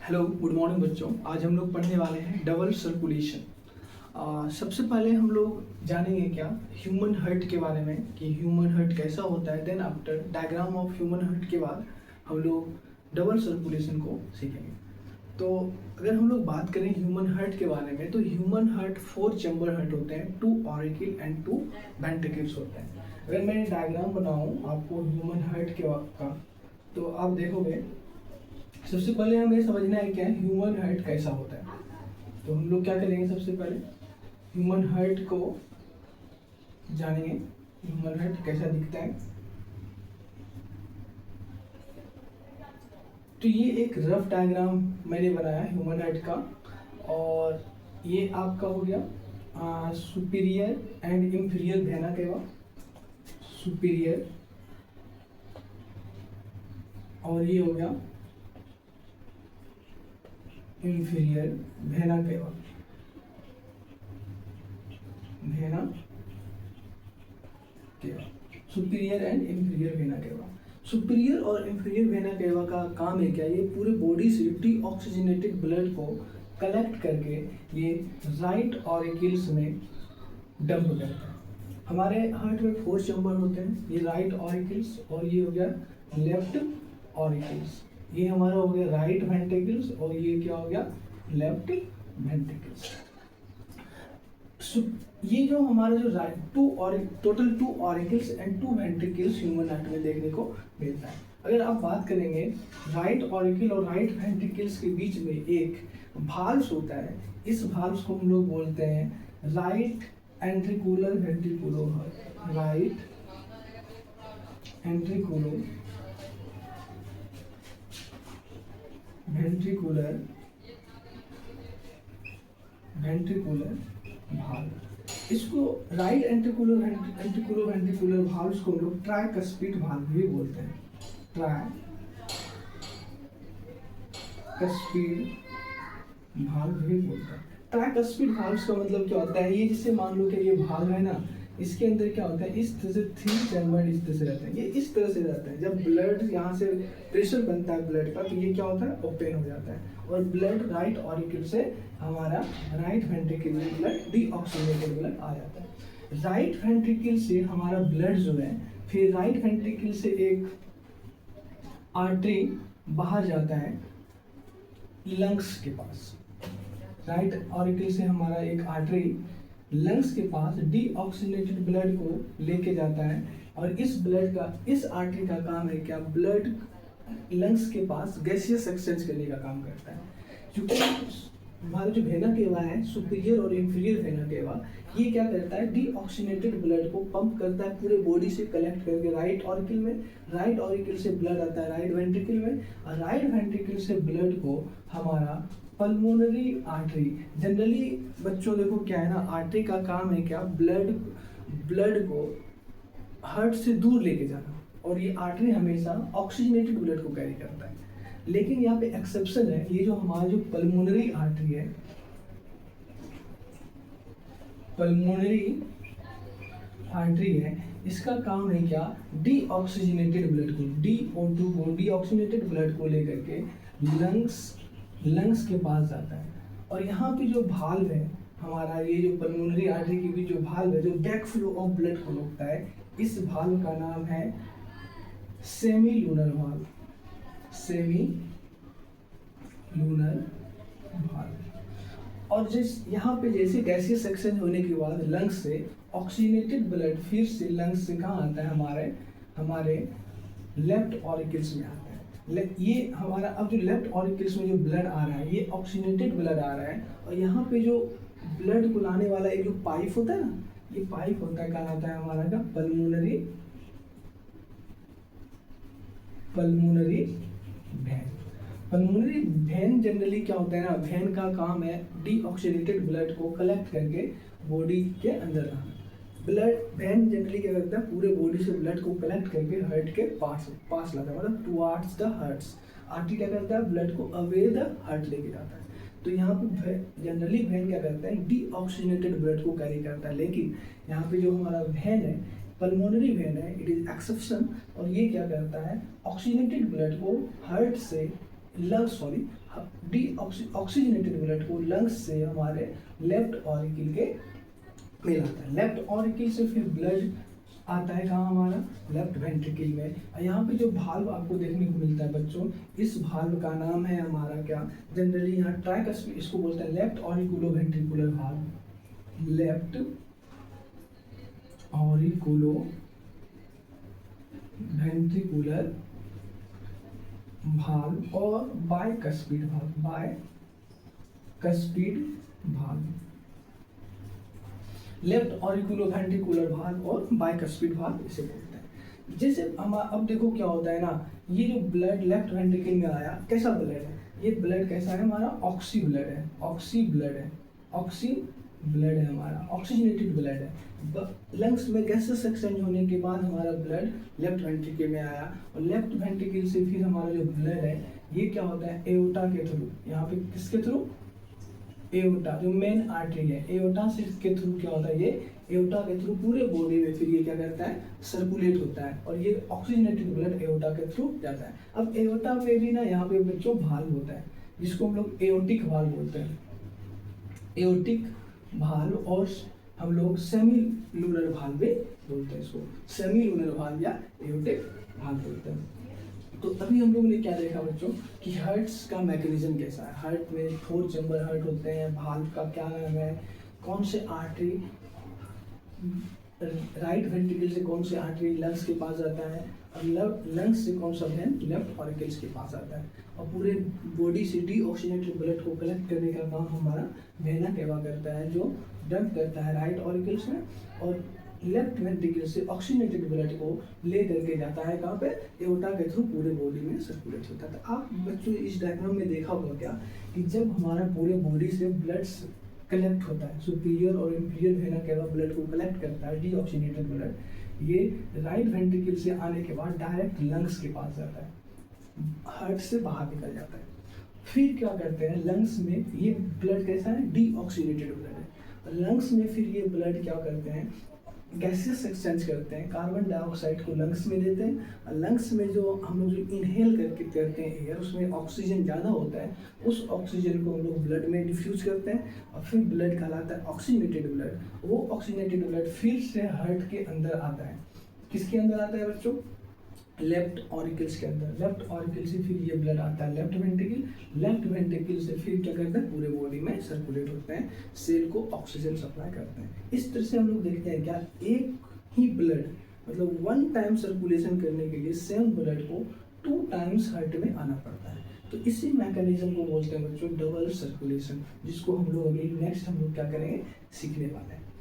Hello good morning बच्चों। आज हम लोग पढ़ने वाले हैं डबल सर्कुलेशन। सबसे पहले हम लोग जानेंगे क्या ह्यूमन हार्ट के बारे में कि ह्यूमन हार्ट कैसा होता है। Then after diagram of human heart के बाद हम लोग डबल सर्कुलेशन को सीखेंगे। तो अगर हम लोग बात करें ह्यूमन हार्ट के बारे में तो ह्यूमन हार्ट 4 चैम्बर हार्ट होते हैं, 2 ऑरिकल एंड 2 वेंट्रिकल्स होते हैं। अगर मैं डायग्राम बनाऊं आपको ह्यूमन हार्ट का तो आप देखोगे सबसे पहले हमें समझना है क्या ह्यूमन हार्ट कैसा होता है। तो हम लोग क्या करेंगे, सबसे पहले ह्यूमन हार्ट को जानेंगे। ह्यूमन हार्ट कैसा दिखता है। तो ये एक रफ डायग्राम मैंने बनाया ह्यूमन हार्ट का, और ये आपका हो गया superior and inferior vena cava, superior, और ये हो गया inferior vena cava, vena cava, superior and inferior vena cava. Superior और इंफीरियर वेना केवा का काम है क्या, ये पूरे बॉडी से डीऑक्सीजनेटेड ब्लड को कलेक्ट करके ये राइट ऑरिकल्स में डंप करता है। हमारे हार्ट में 4 चैम्बर होते हैं, ये राइट ऑरिकल्स और ये हो गया लेफ्ट ऑरिकल्स। ये हमारा हो गया राइट वेंट्रिकल्स और ये क्या हो गया लेफ्ट वेंट्रिकल्स। ये जो हमारा जो total 2 auricles and 2 ventricles human heart में देखने को मिलता है। अगर आप बात करेंगे राइट ऑरिकल और राइट वेंट्रिकल्स के बीच में एक भाल्व्स होता है, इस भाल्व्स को हम लोग बोलते हैं राइट एंट्रिकुलर वेंट्रिकुलर, राइट एंट्रिकुलर वेंट्रिकुलर भाल्व। इसको राइट एंट्रिकुलर वेंट्रिकुलर भाल्व्स को लोग ट्राइकस्पिड भाल्व भी बोलते हैं, ट्राइकस्पिड भाल्व भी बोलते हैं। ट्राइकस्पिड भाल्व्स का मतलब क्या होता है, ये जिससे मान लो कि ये भाल्व है ना, इसके अंदर क्या होता है, इस तरह से 3 चैम्बर इस तरह से रहते हैं, ये इस तरह से रहता है। जब ब्लड यहाँ से प्रेशर बनता है ब्लड का तो ये क्या होता है, ओपन हो जाता है और ब्लड राइट ऑरिकल से हमारा राइट वेंट्रिकल में ब्लड डीऑक्सीजनेटेड ब्लड आ जाता है। राइट वेंट्रिकल से हमारा ब्लड जो है फिर राइट वेंट्रिकल से एक आर्टरी बाहर जाता है लंग्स के पास। राइट ऑरिकल से हमारा एक आर्टरी लंग्स के पास डीऑक्सीजनेटेड ब्लड को लेके जाता है और इस ब्लड का, इस आर्टरी का काम है क्या, ब्लड लंग्स के पास गैसियस एक्सचेंज करने का काम करता है। क्योंकि हमारा जो वेना केवा है, सुपीरियर और इंफीरियर वेना केवा, ये क्या करता है, डीऑक्सीजनेटेड ब्लड को पंप करता है पूरे बॉडी से कलेक्ट करके राइट ऑरिकल में। राइट ऑरिकल से ब्लड आता है राइट वेंट्रिकल में और राइट वेंट्रिकल से ब्लड को हमारा पल्मोनरी आर्टरी, जनरली बच्चों देखो क्या है ना, आर्टरी का काम है क्या, ब्लड को हार्ट से दूर लेके जाना, और ये आर्टरी हमेशा ऑक्सीजनेटेड ब्लड को कैरी करता है। लेकिन यहाँ पे एक्सेप्शन है, ये जो हमारा जो पल्मोनरी आर्टरी है, पल्मोनरी आर्टरी है, इसका काम है क्या, डीऑक्सीजनेटेड ब्लड को, DO2 को, डीऑक्सीजनेटेड ब्लड को लेकर के लंग्स के पास जाता है। और यहाँ पे जो भाल्व है हमारा, ये जो पल्मोनरी आर्टरी की भी जो भाल्व है जो बैक फ्लो ऑफ ब्लड को रोकता है, इस भाल्व का नाम है semi lunar valve, semi lunar valve. और जिस यहाँ पे जैसे गैसियस एक्सचेंज होने के बाद लंग्स से ऑक्सीजनेटेड ब्लड फिर से लंग्स से कहाँ आता है, हमारे लेफ्ट ऑरिकल्स में आता है। ये हमारा अब जो लेफ्ट ऑरिकल्स में जो ब्लड आ रहा है, ये ऑक्सीजनेटेड ब्लड आ रहा है, और यहाँ पे जो ब्लड को लाने वाला एक जो पाइप होता है ना, ये पाइप होता है, कहलाता है हमारा का pulmonary vein. Pulmonary vein generally क्या होता है ना, वेन का काम है डीऑक्सीजनेटेड ब्लड को कलेक्ट करके बॉडी के अंदर लाना। ब्लड वेन जनरली क्या करता है, पूरे बॉडी से ब्लड को कलेक्ट करके हार्ट के पास लाता है, मतलब टुवार्ड्स द हार्ट्स। आर्टरी क्या करता है, ब्लड को अवे द हार्ट लेके जाता है। तो यहाँ पे जनरली वेन क्या करता है, डीऑक्सीजनेटेड ब्लड को कैरी करता है। लेकिन यहाँ पे जो हमारा वेन है, पल्मोनरी वेन है, इट इज एक्सेप्शन, और ये क्या करता है, ऑक्सीजनेटेड ब्लड को हार्ट से ऑक्सीजनेटेड ब्लड को लंग्स से हमारे लेफ्ट ऑरिकल के मिलाता है। लेफ्ट ऑरिकल से फिर ब्लड आता है कहाँ हमारा लेफ्ट वेंट्रिकल में। यहाँ पे जो भाल्व आपको देखने को मिलता है बच्चों, इस भाल्व का नाम है हमारा क्या, जनरली यहाँ ट्राइकस्पिड, इसको बोलते हैं left auriculo ventricular valve, left auriculo ventricular valve और bicuspid valve, bicuspid valve, left auriculo ventricular valve और बाइकस्पिड भाल्व इसे बोलते हैं। जैसे हम अब देखो क्या होता है ना, ये जो ब्लड लेफ्ट वेंट्रिकल में आया, कैसा ब्लड है ये, ब्लड कैसा है हमारा, ऑक्सी ब्लड है, ऑक्सी ब्लड है, ऑक्सी ब्लड है हमारा, ऑक्सीजनेटेड ब्लड है। लंग्स में गैसेस एक्सचेंज होने के बाद हमारा ब्लड लेफ्ट वेंट्रिकल में आया, और लेफ्ट वेंट्रिकल से फिर हमारा जो ब्लड है ये क्या होता है, एओर्टा के थ्रू, यहाँ पे किसके थ्रू, एओर्टा जो मेन आर्टरी है, एओर्टा से के थ्रू क्या होता है, ये एओर्टा के थ्रू पूरे बॉडी में फिर ये क्या करता है, सर्कुलेट होता है, और ये ऑक्सीजनेटेड ब्लड एओर्टा के थ्रू जाता है। अब एओर्टा में भी ना यहाँ पे बच्चों भाल्व होता है, जिसको हम लोग एओर्टिक भाल्व बोलते हैं, एओर्टिक भाल्व, और हम लोग सेमी लूनर भाल्व भी बोलते हैं, इसको सेमी लूनर भाल्व या एओर्टिक भाल्व बोलते हैं। तो अभी हम लोगों ने क्या देखा बच्चों कि हार्ट्स का मैकेनिज्म कैसा है। हार्ट में 4 चैम्बर हार्ट होते हैं, भाल्व का क्या नाम है, कौन से आर्टरी राइट वेंट्रिकल से कौन से आर्टरी लंग्स के पास जाता है, और लंग्स से कौन सा वेन लेफ्ट ऑरिकल्स के पास आता है, और पूरे बॉडी से डीऑक्सीजनेटेड ब्लड को कलेक्ट करने का काम हमारा वेना केवा करता है, जो डंप करता है राइट ऑरिकल्स में, और लेफ्ट वेंट्रिकल से ऑक्सीजनेटेड ब्लड को ले करके जाता है कहाँ पे, एओर्टा के थ्रू पूरे बॉडी में सर्कुलेट होता है। तो आप बच्चों इस डायग्राम में देखा होगा क्या कि जब हमारा पूरे बॉडी से ब्लड कलेक्ट होता है, सुपीरियर और इंफीरियर वेना केवा ब्लड को कलेक्ट करता है डीऑक्सीजनेटेड ब्लड, ये राइट वेंट्रिकल से आने के बाद डायरेक्ट लंग्स के पास जाता है, हार्ट से बाहर निकल जाता है। फिर क्या करते हैं, लंग्स में ये ब्लड कैसा है, डीऑक्सीजनेटेड ब्लड है, लंग्स में फिर ये ब्लड क्या करते हैं, गैसेस एक्सचेंज करते हैं, कार्बन डाइऑक्साइड को लंग्स में देते हैं, और लंग्स में जो हम लोग जो इनहेल करके करते हैं एयर, उसमें ऑक्सीजन ज़्यादा होता है, उस ऑक्सीजन को हम लोग ब्लड में डिफ्यूज करते हैं, और फिर ब्लड कहलाता है ऑक्सीजनेटेड ब्लड। वो ऑक्सीजनेटेड ब्लड फिर से हार्ट के अंदर आता है, किसके अंदर आता है बच्चों, लेफ्ट ऑरिकल्स के अंदर। लेफ्ट ऑरिकल से फिर ये ब्लड आता है लेफ्ट वेंट्रिकल, लेफ्ट वेंट्रिकल से फिर क्या करता है, पूरे बॉडी में सर्कुलेट होते हैं, सेल को ऑक्सीजन सप्लाई करते हैं। इस तरह से हम लोग देखते हैं क्या, एक ही ब्लड मतलब 1 टाइम सर्कुलेशन करने के लिए सेम ब्लड को 2 टाइम्स हार्ट में आना पड़ता है। तो इसी मैकेनिज्म को बोलते हैं बच्चों डबल सर्कुलेशन, जिसको हम लोग अभी नेक्स्ट हम लोग क्या करेंगे, सीखने वाले हैं।